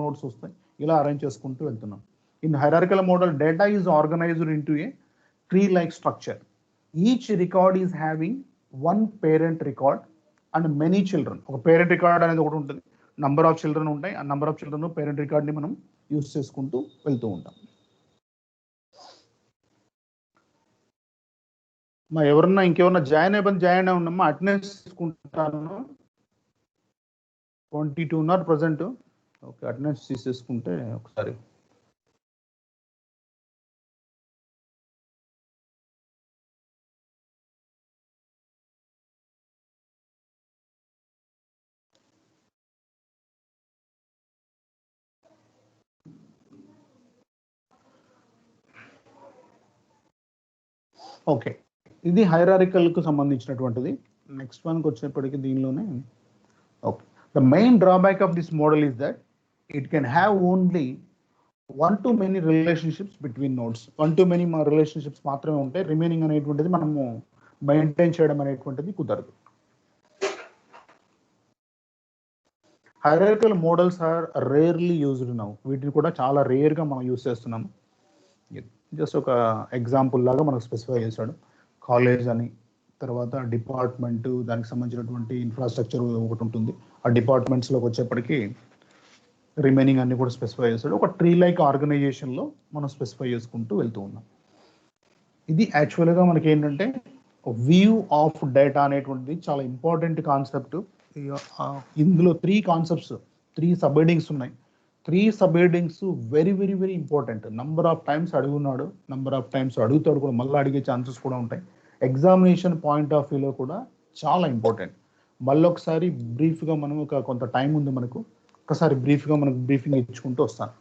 నోడ్స్ వస్తాయి. ఇలా అరేంజ్ చేసుకుంటూ వెళ్తున్నాం. In hierarchical model, data is organised into A tree like structure. Each record is having one parent record and many children. ఒక పేరెంట్ రికార్డ్ అనేది ఒకటి ఉంటుంది, నంబర్ ఆఫ్ చిల్డ్రన్ ఉంటాయి. ఆ నంబర్ ఆఫ్ చిల్డ్రన్ పేరెంట్ రికార్డ్ని మనం use చేసుకుంటూ వెళ్తూ ఉంటాం. మా ఎవరన్నా ఇంకెవరన్నా జాయిన్ ఉన్నామా? అటెండెన్స్ తీసుకుంటాను. 22 ఉన్నారు ప్రజెంట్. ఓకే, అటెండెన్స్ తీసేసుకుంటే ఒకసారి. ఓకే, ఇది హైరారికల్కు సంబంధించినటువంటిది. నెక్స్ట్ వన్కి వచ్చేప్పటికి దీనిలోనే okay, the main drawback of this model is that it can have only one to many relationships between nodes. One to many relationships మాత్రమే ఉంటాయి. రిమైనింగ్ అనేటువంటిది మనము మెయింటైన్ చేయడం అనేటువంటిది కుదరదు. Hierarchical models are rarely used now. వీటిని కూడా చాలా రేర్గా మనం యూజ్ చేస్తున్నాము. జస్ట్ ఒక ఎగ్జాంపుల్ లాగా మనకు స్పెసిఫై చేశాడు, కాలేజ్ అని, తర్వాత డిపార్ట్మెంట్, దానికి సంబంధించినటువంటి ఇన్ఫ్రాస్ట్రక్చర్ ఒకటి ఉంటుంది. ఆ డిపార్ట్మెంట్స్లోకి వచ్చేప్పటికి రిమైనింగ్ అన్ని కూడా స్పెసిఫై చేశాడు. ఒక ట్రీ లైక్ ఆర్గనైజేషన్లో మనం స్పెసిఫై చేసుకుంటూ వెళ్తూ ఉన్నాం. ఇది యాక్చువల్గా మనకి ఏంటంటే వ్యూ ఆఫ్ డేటా అనేటువంటిది చాలా ఇంపార్టెంట్ కాన్సెప్ట్. ఇందులో 3 కాన్సెప్ట్స్, 3 సబ్ హెడింగ్స్ ఉన్నాయి. 3 sub headings very very very important. Number of times అడుగున్నాడు, నంబర్ ఆఫ్ టైమ్స్ అడుగుతాడు కూడా, మళ్ళీ అడిగే ఛాన్సెస్ కూడా ఉంటాయి. ఎగ్జామినేషన్ పాయింట్ ఆఫ్ వ్యూలో కూడా చాలా ఇంపార్టెంట్. మళ్ళీ ఒకసారి బ్రీఫ్గా మనం కొంత టైం ఉంది మనకు, ఒకసారి బ్రీఫ్గా మనకు బ్రీఫింగ్ ఇచ్చుకుంటూ వస్తాను.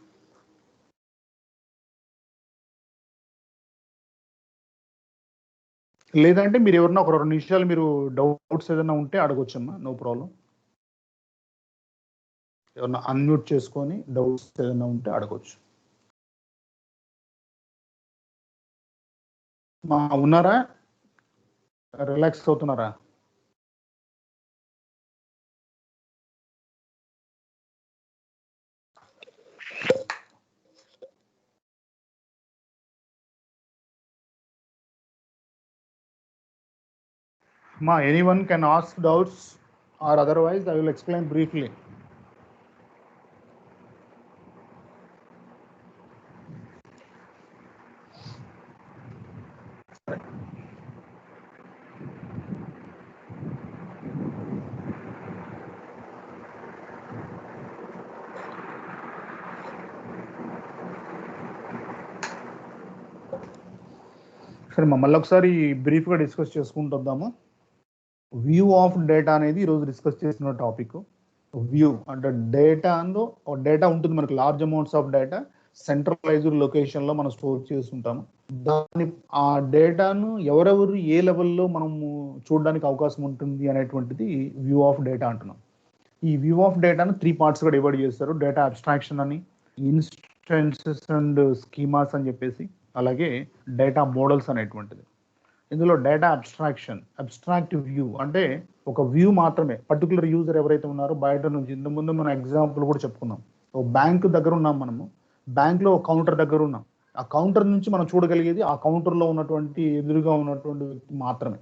లేదంటే మీరు ఎవరన్నా ఒక 2 నిమిషాలు మీరు డౌట్స్ ఏదైనా ఉంటే అడగొచ్చమ్మా, నో ప్రాబ్లం. ఎవరన్నా అన్మ్యూట్ చేసుకొని డౌట్స్ ఏదైనా ఉంటే అడగొచ్చు. ఉన్నారా? రిలాక్స్ అవుతున్నారా? Anyone can ask doubts, or otherwise I will explain briefly. సరే, మళ్ళీ ఒకసారి బ్రీఫ్గా డిస్కస్ చేసుకుంటూ వద్దాము. వ్యూ ఆఫ్ డేటా అనేది ఈరోజు డిస్కస్ చేసిన టాపిక్. వ్యూ అంటే డేటా ఉంటుంది మనకు, large amounts of data centralised లొకేషన్లో మనం స్టోర్ చేస్తుంటాము. దాని ఆ డేటాను ఎవరెవరు ఏ లెవెల్లో మనము చూడడానికి అవకాశం ఉంటుంది అనేటువంటిది వ్యూ ఆఫ్ డేటా అంటున్నాం. ఈ వ్యూ ఆఫ్ డేటాను 3 పార్ట్స్గా డివైడ్ చేస్తారు. డేటా అబ్స్ట్రాక్షన్ అని, ఇన్స్టెన్సెస్ అండ్ స్కీమాస్ అని చెప్పేసి, అలాగే డేటా మోడల్స్ అనేటువంటిది. ఇందులో డేటా అబ్స్ట్రాక్ట్ వ్యూ అంటే ఒక వ్యూ మాత్రమే. పర్టికులర్ యూజర్ ఎవరైతే ఉన్నారో బయట నుంచి, ఇంతకుముందు మనం ఎగ్జాంపుల్ కూడా చెప్పుకున్నాం, ఒక బ్యాంక్ దగ్గర ఉన్నాం మనము, బ్యాంక్లో ఒక కౌంటర్ దగ్గర ఉన్నాం. ఆ కౌంటర్ నుంచి మనం చూడగలిగేది ఆ కౌంటర్లో ఉన్నటువంటి ఎదురుగా ఉన్నటువంటి వ్యక్తి మాత్రమే.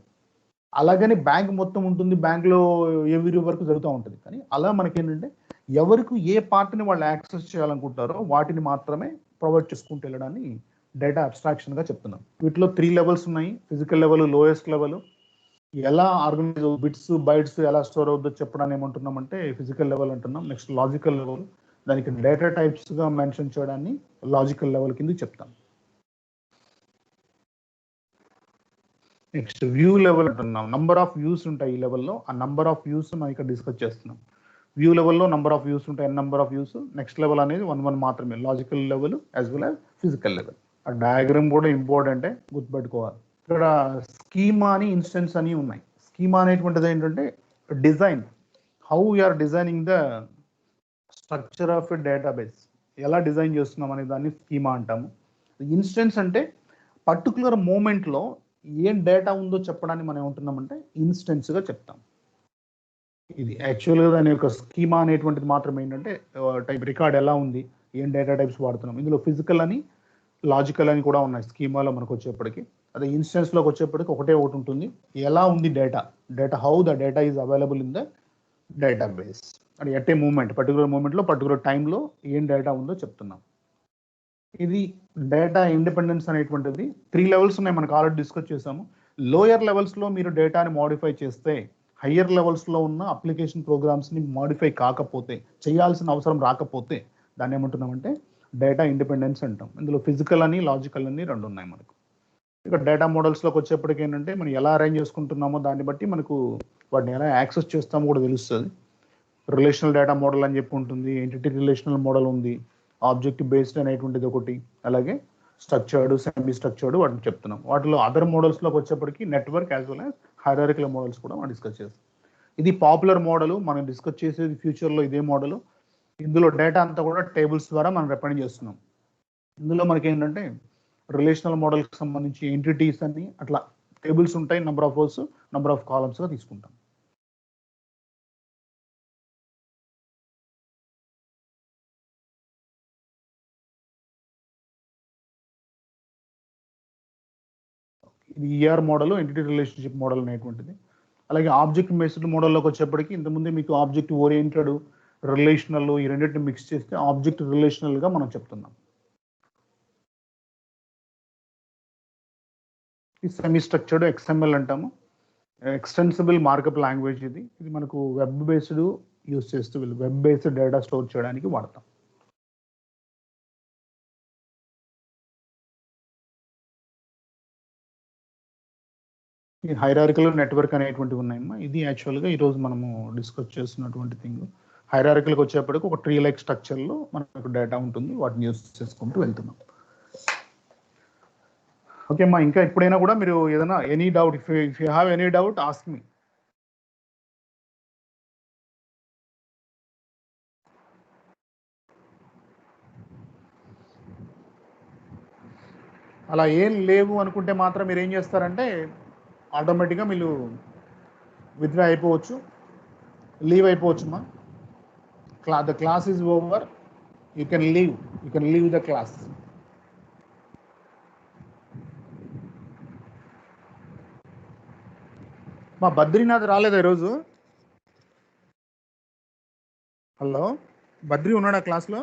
అలాగని బ్యాంక్ మొత్తం ఉంటుంది, బ్యాంక్లో ఎవ్రీ వర్క్ జరుగుతూ ఉంటుంది. కానీ అలా మనకేంటంటే ఎవరికి ఏ పార్ట్ని వాళ్ళు యాక్సెస్ చేయాలనుకుంటారో వాటిని మాత్రమే ప్రొవైడ్ చేసుకుంటూ వెళ్ళడాన్ని డేటా అబ్స్ట్రాక్షన్గా చెప్తున్నాం. వీటిలో 3 లెవెల్స్ ఉన్నాయి. Physical level, lowest level. ఎలా ఆర్గనైజ్ బిట్స్ బైట్స్ ఎలా స్టోర్ అవుతుందో చెప్పడాన్ని ఏమంటున్నామంటే ఫిజికల్ లెవెల్ అంటున్నాం. నెక్స్ట్ లాజికల్ లెవెల్, దానికి డేటా టైప్స్గా మెన్షన్ చేయడాన్ని లాజికల్ లెవెల్ కింద చెప్తాం. నెక్స్ట్ వ్యూ లెవెల్ అంటున్నాం. నంబర్ ఆఫ్ వ్యూస్ ఉంటాయి ఈ లెవెల్లో. ఆ నంబర్ ఆఫ్ వ్యూస్ మనం ఇక్కడ డిస్కస్ చేస్తున్నాం. వ్యూ లెవెల్లో నంబర్ ఆఫ్ వ్యూస్ ఉంటాయి. Number of views. Next level అనేది 1 మాత్రమే, logical level as well as physical level. ఆ డయాగ్రామ్ కూడా ఇంపార్టెంటే, గుర్తుపెట్టుకోవాలి. ఇక్కడ స్కీమా అని, ఇన్స్టెన్స్ అని ఉన్నాయి. స్కీమా అనేటువంటిది ఏంటంటే design, how we are designing the structure of a database, ఎలా డిజైన్ చేస్తున్నాం అనే దాన్ని స్కీమా అంటాము. ఇన్స్టెన్స్ అంటే పర్టికులర్ మూమెంట్లో ఏం డేటా ఉందో చెప్పడానికి మనం ఏమంటున్నామంటే ఇన్స్టెన్స్గా చెప్తాం. ఇది యాక్చువల్గా దాని యొక్క స్కీమా అనేటువంటిది మాత్రం ఏంటంటే టైప్ రికార్డ్ ఎలా ఉంది, ఏం డేటా టైప్స్ వాడుతున్నాం. ఇందులో ఫిజికల్ అని, లాజికల్ అని కూడా ఉన్నాయి స్కీమాలో మనకు వచ్చేప్పటికి. అదే ఇన్స్టెన్స్లోకి వచ్చేప్పటికి ఒకటే ఒకటి ఉంటుంది, ఎలా ఉంది data how the data is available in the database అని. ఎట్ ఏ మూమెంట్, పర్టికులర్ మూమెంట్లో పర్టికులర్ టైంలో ఏం డేటా ఉందో చెప్తున్నాం. ఇది డేటా ఇండిపెండెన్స్ అనేటువంటిది 3 లెవెల్స్ ఉన్నాయి, మనకు ఆల్రెడీ డిస్కస్ చేసాము. లోయర్ లెవెల్స్లో మీరు డేటాని మోడిఫై చేస్తే, హయ్యర్ లెవెల్స్లో ఉన్న అప్లికేషన్ ప్రోగ్రామ్స్ని మోడిఫై కాకపోతే, చేయాల్సిన అవసరం రాకపోతే దాన్ని ఏమంటున్నామంటే డేటా ఇండిపెండెన్స్ అంటాం. ఇందులో ఫిజికల్ అని, లాజికల్ అని 2 ఉన్నాయి మనకు. ఇక డేటా మోడల్స్లోకి వచ్చేప్పటికి ఏంటంటే మనం ఎలా అరేంజ్ చేసుకుంటున్నామో దాన్ని బట్టి మనకు వాటిని ఎలా యాక్సెస్ చేస్తామో కూడా తెలుస్తుంది. రిలేషనల్ డేటా మోడల్ అని చెప్పి ఉంటుంది, ఎంటిటీ రిలేషనల్ మోడల్ ఉంది, ఆబ్జెక్ట్ బేస్డ్ అనేటువంటిది ఒకటి, అలాగే స్ట్రక్చర్డ్, సెమీ స్ట్రక్చర్డ్ వాటిని చెప్తున్నాం. వాటిలో అదర్ మోడల్స్లోకి వచ్చేప్పటికి network as well as hierarchical models కూడా మనం డిస్కస్ చేస్తాం. ఇది పాపులర్ మోడల్, మనం డిస్కస్ చేసేది ఫ్యూచర్లో ఇదే మోడల్. ఇందులో డేటా అంతా కూడా టేబుల్స్ ద్వారా మనం రిప్రజెంట్ చేస్తున్నాం. ఇందులో మనకి ఏంటంటే రిలేషనల్ మోడల్కి సంబంధించి ఎంటిటీస్ అన్ని అట్లా టేబుల్స్ ఉంటాయి, number of rows, number of కాలమ్స్గా తీసుకుంటాం. ఇది ER model, entity relationship model అనేటువంటిది. అలాగే ఆబ్జెక్ట్ బేస్డ్ మోడల్లోకి వచ్చేప్పటికి ఇంతకుముందే మీకు ఆబ్జెక్ట్ ఓరియంటెడ్, రిలేషనల్ ఈ రెండింటిని మిక్స్ చేస్తే ఆబ్జెక్ట్ రిలేషనల్గా మనం చెప్తున్నాం. ఈ సెమీ స్ట్రక్చర్డ్ XML అంటాము, ఎక్స్టెన్సిబుల్ మార్కప్ లాంగ్వేజ్. ఇది మనకు వెబ్ బేస్డ్ యూస్ చేస్తూ వెబ్ బేస్డ్ డేటా స్టోర్ చేయడానికి వాడతాం. ఈ హైరార్కికల్ నెట్వర్క్ అనేటువంటివి ఉన్నాయమ్మా. ఇది యాక్చువల్గా ఈరోజు మనము డిస్కస్ చేస్తున్నటువంటి థింగ్. హైరార్కికల్కి వచ్చేప్పటికి ఒక ట్రీ లైక్ స్ట్రక్చర్లో మనకు డేటా ఉంటుంది, వాటిని యూస్ చేసుకుంటూ వెళ్తున్నాం. ఓకే అమ్మా, ఇంకా ఎప్పుడైనా కూడా మీరు ఏదైనా any doubt, if you have any doubt ask me. అలా ఏం లేవు అనుకుంటే మాత్రం మీరు ఏం చేస్తారంటే ఆటోమేటిక్గా మీరు విత్డ్రా అయిపోవచ్చు, లీవ్ అయిపోవచ్చుమా. The class is over, you can leave the class. మా బద్రీనాథ్ రాలేదా ఈరోజు? హలో, బద్రీ ఉన్నాడా క్లాస్లో?